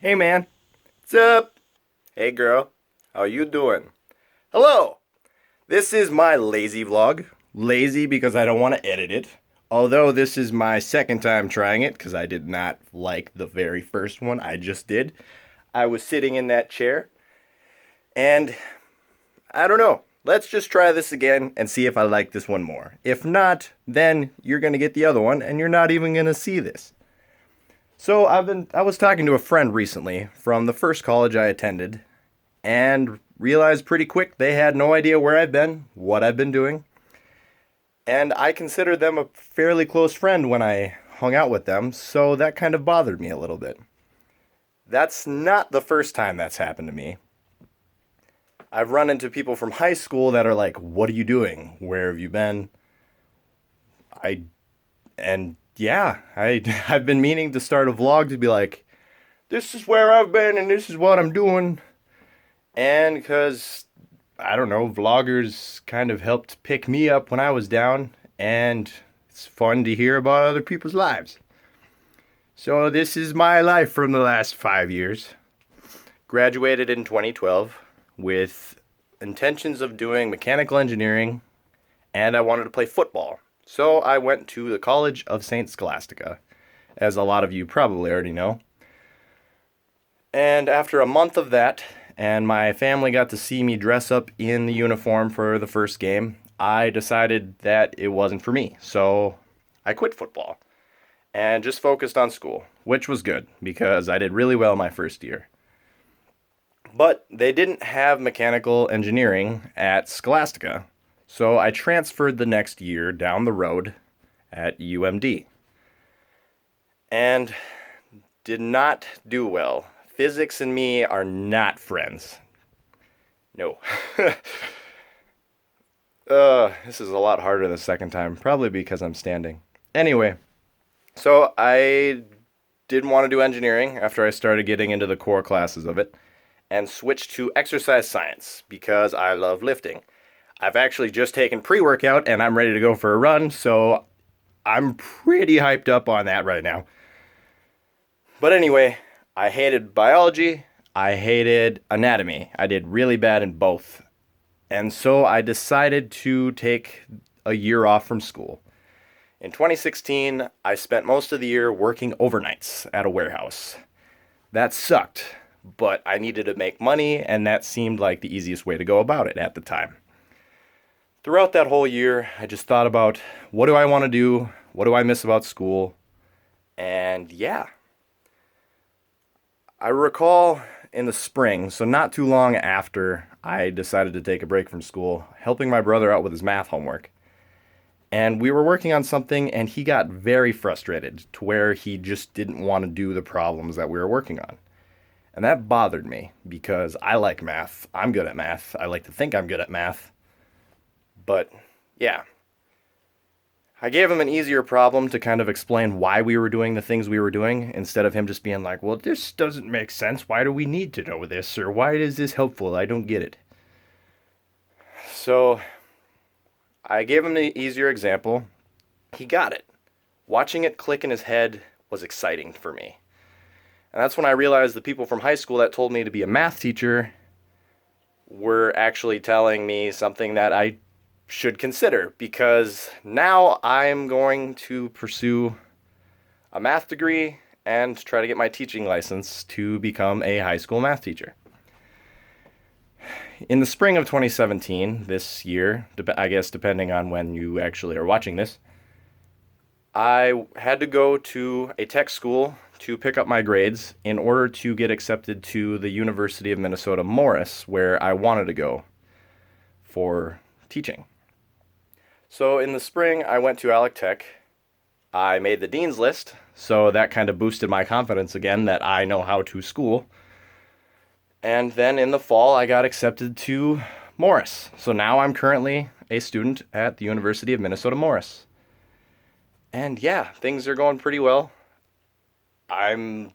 Hey man, what's up? Hey girl, how you doing? Hello! This is my lazy vlog. Lazy because I don't want to edit it. Although this is my second time trying it because I did not like the very first one I just did. I was sitting in that chair and I don't know. Let's just try this again and see if I like this one more. If not, then you're going to get the other one and you're not even going to see this. So I was talking to a friend recently from the first college I attended and realized pretty quick they had no idea where I've been, what I've been doing, and I considered them a fairly close friend when I hung out with them, so that kind of bothered me a little bit. That's not the first time that's happened to me. I've run into people from high school that are like, "What are you doing? Where have you been?" I and yeah, I've been meaning to start a vlog to be like, "This is where I've been and this is what I'm doing." And because, I don't know, vloggers kind of helped pick me up when I was down, and it's fun to hear about other people's lives. So, this is my life from the last 5 years. Graduated in 2012 with intentions of doing mechanical engineering, and I wanted to play football. So, I went to the College of St. Scholastica, as a lot of you probably already know. And after a month of that, and my family got to see me dress up in the uniform for the first game, I decided that it wasn't for me. So I quit football and just focused on school, which was good because I did really well my first year. But they didn't have mechanical engineering at Scholastica, so I transferred the next year down the road at UMD and did not do well. Physics and me are not friends. No. This is a lot harder the second time, probably because I'm standing. Anyway, so I didn't want to do engineering after I started getting into the core classes of it and switched to exercise science because I love lifting. I've actually just taken pre-workout and I'm ready to go for a run, so I'm pretty hyped up on that right now. But anyway, I hated biology. I hated anatomy. I did really bad in both. And so I decided to take a year off from school. In 2016, I spent most of the year working overnights at a warehouse. That sucked, but I needed to make money, and that seemed like the easiest way to go about it at the time. Throughout that whole year, I just thought about what do I want to do? What do I miss about school? And yeah, I recall in the spring, so not too long after I decided to take a break from school, helping my brother out with his math homework. And we were working on something, and he got very frustrated to where he just didn't want to do the problems that we were working on. And that bothered me because I like math. I'm good at math. I like to think I'm good at math. But yeah, I gave him an easier problem to kind of explain why we were doing the things we were doing instead of him just being like, well, this doesn't make sense. Why do we need to know this? Or why is this helpful? I don't get it. So I gave him the easier example. He got it. Watching it click in his head was exciting for me. And that's when I realized the people from high school that told me to be a math teacher were actually telling me something that I should consider, because now I'm going to pursue a math degree and try to get my teaching license to become a high school math teacher. In the spring of 2017, this year, I guess depending on when you actually are watching this, I had to go to a tech school to pick up my grades in order to get accepted to the University of Minnesota Morris, where I wanted to go for teaching. So in the spring, I went to Alec Tech. I made the dean's list, so that kind of boosted my confidence again that I know how to school. And then in the fall, I got accepted to Morris. So now I'm currently a student at the University of Minnesota Morris. And yeah, things are going pretty well. I'm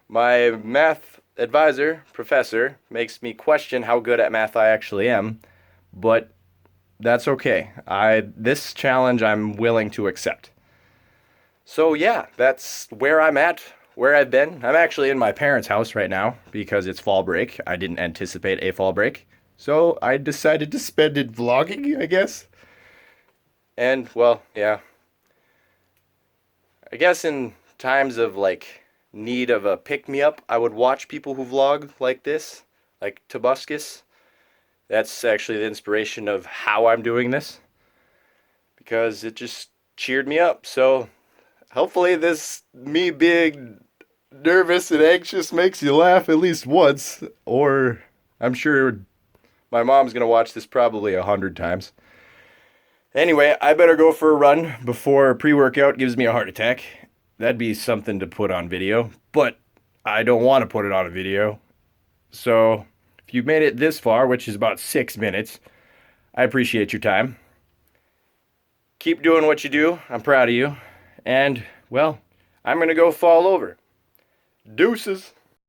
my math advisor, professor, makes me question how good at math I actually am, but that's okay. This challenge I'm willing to accept. So yeah, that's where I'm at, where I've been. I'm actually in my parents' house right now because it's fall break. I didn't anticipate a fall break. So I decided to spend it vlogging, I guess. And, well, yeah. I guess in times of, like, need of a pick-me-up, I would watch people who vlog like this, like Tobuscus. That's actually the inspiration of how I'm doing this, because it just cheered me up. So hopefully this me being nervous and anxious makes you laugh at least once, or I'm sure my mom's gonna watch this probably 100 times. Anyway, I better go for a run before pre-workout gives me a heart attack. That'd be something to put on video, but I don't want to put it on a video. So if you've made it this far, which is about 6 minutes, I appreciate your time. Keep doing what you do. I'm proud of you. And, well, I'm going to go fall over. Deuces.